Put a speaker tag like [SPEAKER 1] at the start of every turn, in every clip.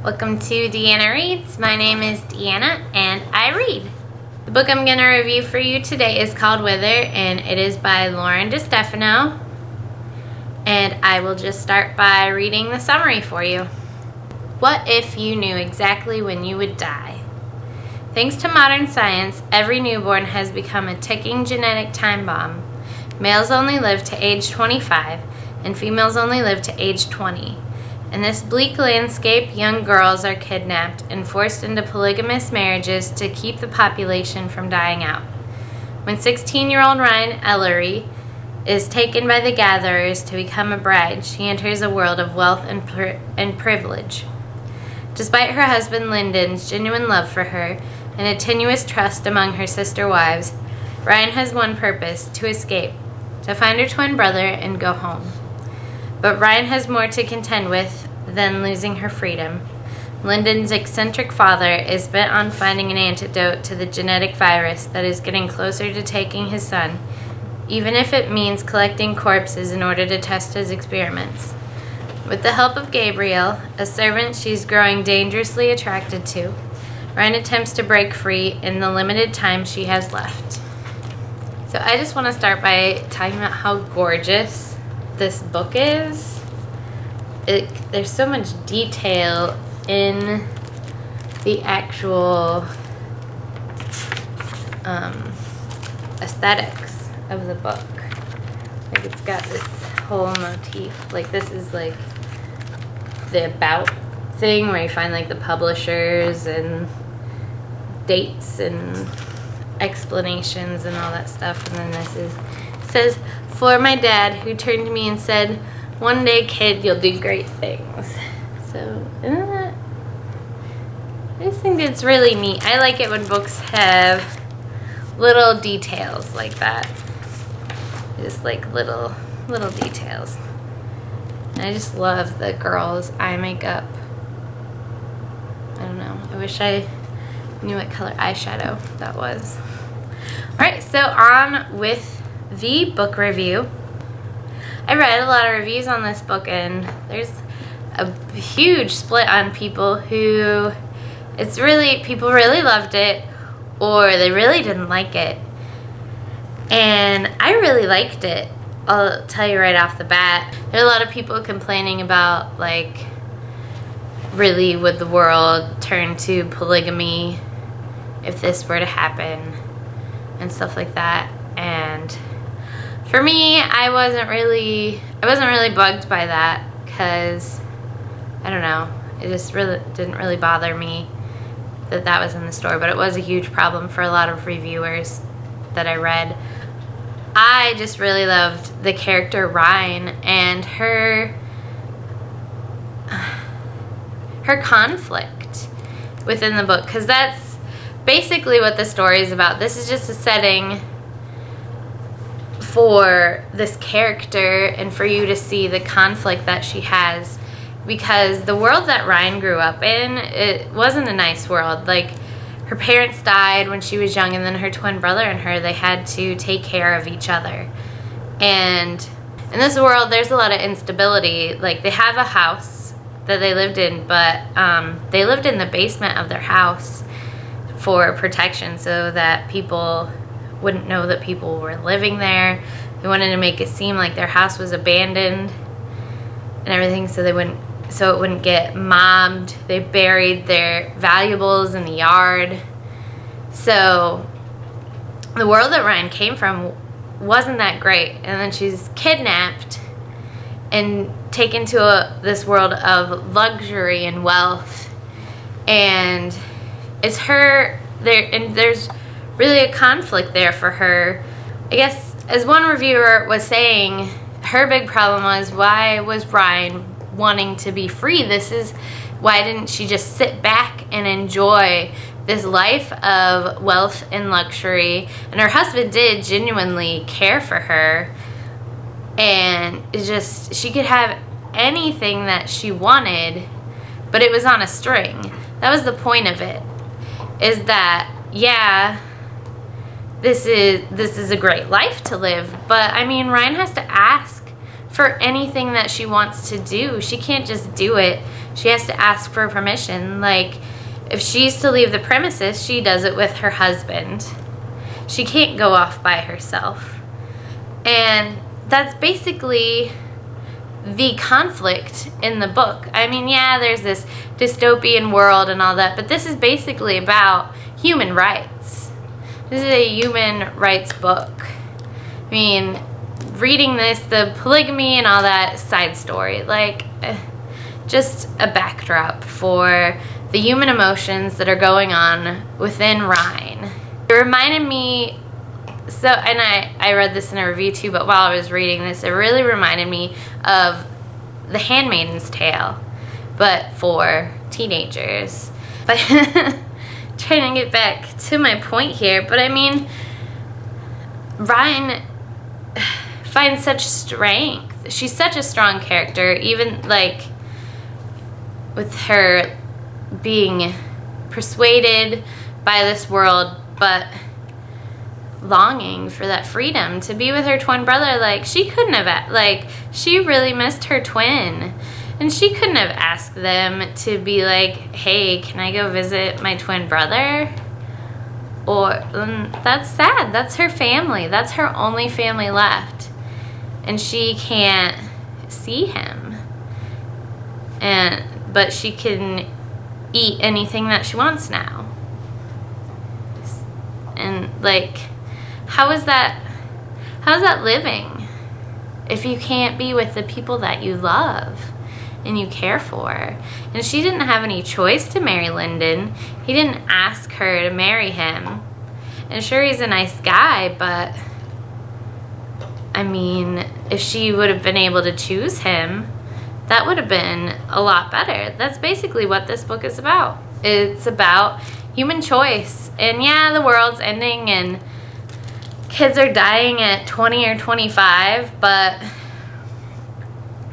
[SPEAKER 1] Welcome to Deanna Reads. My name is Deanna and I read. The book I'm going to review for you today is called Wither, and it is by Lauren Destefano. And I will just start by reading the summary for you. What if you knew exactly when you would die? Thanks to modern science, every newborn has become a ticking genetic time bomb. Males only live to age 25, and females only live to age 20. In this bleak landscape, young girls are kidnapped and forced into polygamous marriages to keep the population from dying out. When 16-year-old Ryan Ellery is taken by the gatherers to become a bride, she enters a world of wealth and privilege. Despite her husband Lyndon's genuine love for her and a tenuous trust among her sister wives, Ryan has one purpose: to escape, to find her twin brother and go home. But Ryan has more to contend with than losing her freedom. Lyndon's eccentric father is bent on finding an antidote to the genetic virus that is getting closer to taking his son, even if it means collecting corpses in order to test his experiments. With the help of Gabriel, a servant she's growing dangerously attracted to, Ryan attempts to break free in the limited time she has left. So I just want to start by talking about how gorgeous this book is. There's so much detail in the actual aesthetics of the book. Like, it's got this whole motif. Like, this is like the about thing where you find like the publishers and dates and explanations and all that stuff. And then it says, "For my dad, who turned to me and said, 'One day, kid, you'll do great things.'" So, I just think it's really neat. I like it when books have little details like that. Just like little details. And I just love the girls' eye makeup. I don't know. I wish I knew what color eyeshadow that was. Alright, so on with the book review. I read a lot of reviews on this book, and there's a huge split on people who people really loved it or they really didn't like it. And I really liked it. I'll tell you right off the bat. There are a lot of people complaining about, like, really would the world turn to polygamy if this were to happen and stuff like that. And for me, I wasn't really bugged by that, because I don't know, it just really didn't really bother me that was in the story, but it was a huge problem for a lot of reviewers that I read. I just really loved the character Ryan and her conflict within the book, because that's basically what the story is about. This is just a setting for this character and for you to see the conflict that she has, because the world that Ryan grew up in, it wasn't a nice world. Like, her parents died when she was young, and then her twin brother and her, they had to take care of each other. And in this world, there's a lot of instability. Like, they have a house that they lived in, but they lived in the basement of their house for protection, so that people wouldn't know that people were living there. They wanted to make it seem like their house was abandoned and everything, so it wouldn't get mobbed. They buried their valuables in the yard. So the world that Ryan came from wasn't that great. And then she's kidnapped and taken to this world of luxury and wealth, and it's her there, and there's really a conflict there for her. I guess, as one reviewer was saying, her big problem was, why was Ryan wanting to be free? Why didn't she just sit back and enjoy this life of wealth and luxury? And her husband did genuinely care for her, and she could have anything that she wanted, but it was on a string. That was the point of it, is that, yeah, this is a great life to live, but I mean, Ryan has to ask for anything that she wants to do. She can't just do it. She has to ask for permission. Like, if she's to leave the premises, she does it with her husband. She can't go off by herself. And that's basically the conflict in the book. I mean, yeah, there's this dystopian world and all that, but this is basically about human rights. This is a human rights book. I mean, reading this, the polygamy and all that, side story. Like, just a backdrop for the human emotions that are going on within Rhine. It reminded me, so, and I read this in a review too, but while I was reading this, it really reminded me of The Handmaid's Tale, but for teenagers. But trying to get back to my point here, but I mean, Rhine finds such strength. She's such a strong character, even like with her being persuaded by this world, but longing for that freedom to be with her twin brother. Like, she couldn't have, like, she really missed her twin, and she couldn't have asked them to be like, hey, can I go visit my twin brother? Or, that's sad. That's her family. That's her only family left, and she can't see him. But she can eat anything that she wants now. And like, how is that living if you can't be with the people that you love and you care for? And she didn't have any choice to marry Lyndon. He didn't ask her to marry him. And sure, he's a nice guy, but I mean, if she would have been able to choose him, that would have been a lot better. That's basically what this book is about. It's about human choice. And yeah, the world's ending and kids are dying at 20 or 25, but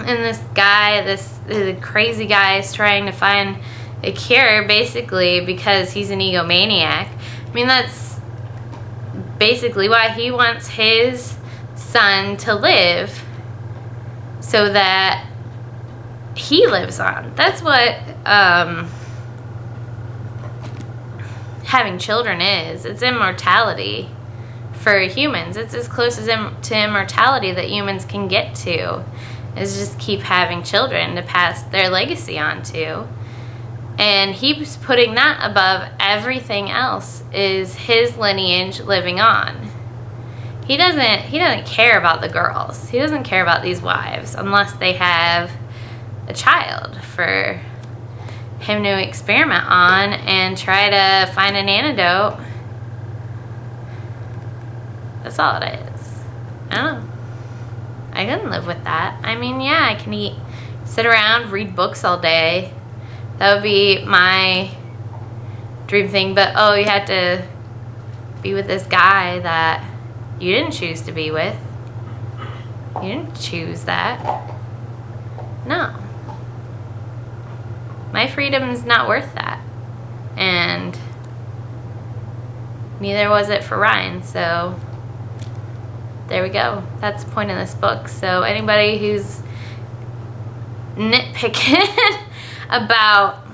[SPEAKER 1] and this guy, this crazy guy is trying to find a cure basically because he's an egomaniac. I mean, that's basically why he wants his son to live so that he lives on. That's what having children is. It's immortality for humans. It's as close as to immortality that humans can get to, is just keep having children to pass their legacy on to. And he's putting that above everything else, is his lineage living on. He doesn't care about the girls. He doesn't care about these wives unless they have a child for him to experiment on and try to find an antidote. That's all it is. I don't know. I couldn't live with that. I mean, yeah, I can sit around, read books all day. That would be my dream thing. But, oh, you had to be with this guy that you didn't choose to be with. You didn't choose that. No. My freedom's not worth that. And neither was it for Ryan. So there we go. That's the point of this book. So anybody who's nitpicking about,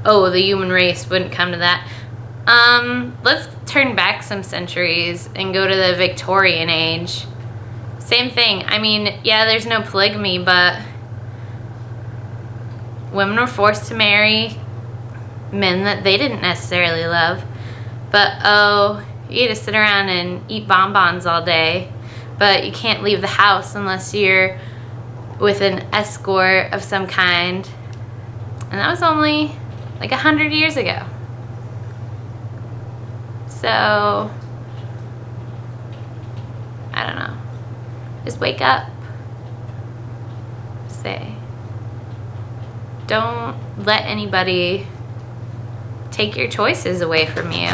[SPEAKER 1] oh, the human race wouldn't come to that. Let's turn back some centuries and go to the Victorian age. Same thing. I mean, yeah, there's no polygamy, but women were forced to marry men that they didn't necessarily love. But, oh, you get to sit around and eat bonbons all day, but you can't leave the house unless you're with an escort of some kind. And that was only like 100 years ago. So, I don't know. Just wake up. Say, don't let anybody take your choices away from you.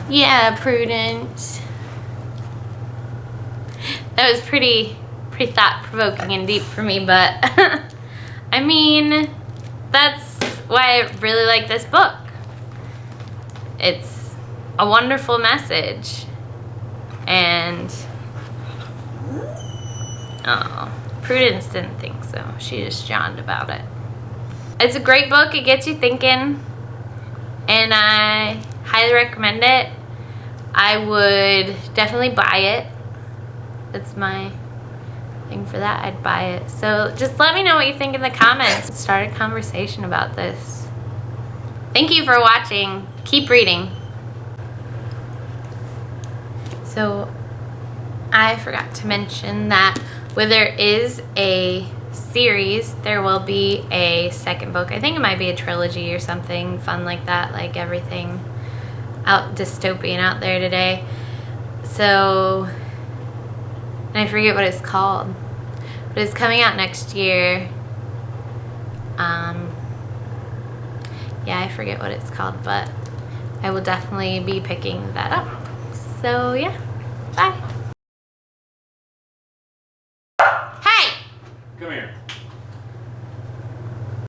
[SPEAKER 1] Yeah, Prudence. That was pretty thought-provoking and deep for me, but I mean, that's why I really like this book. It's a wonderful message, and Oh, Prudence didn't think so. She just yawned about it. It's a great book. It gets you thinking, and I highly recommend it. I would definitely buy it. That's my thing for that. I'd buy it. So just let me know what you think in the comments. Start a conversation about this. Thank you for watching. Keep reading. So I forgot to mention that where there is a series, there will be a second book. I think it might be a trilogy or something fun like that, like everything out dystopian out there today. So, and I forget what it's called, but it's coming out next year. Yeah, I forget what it's called, but I will definitely be picking that up. So yeah, bye. Hey!
[SPEAKER 2] Come here.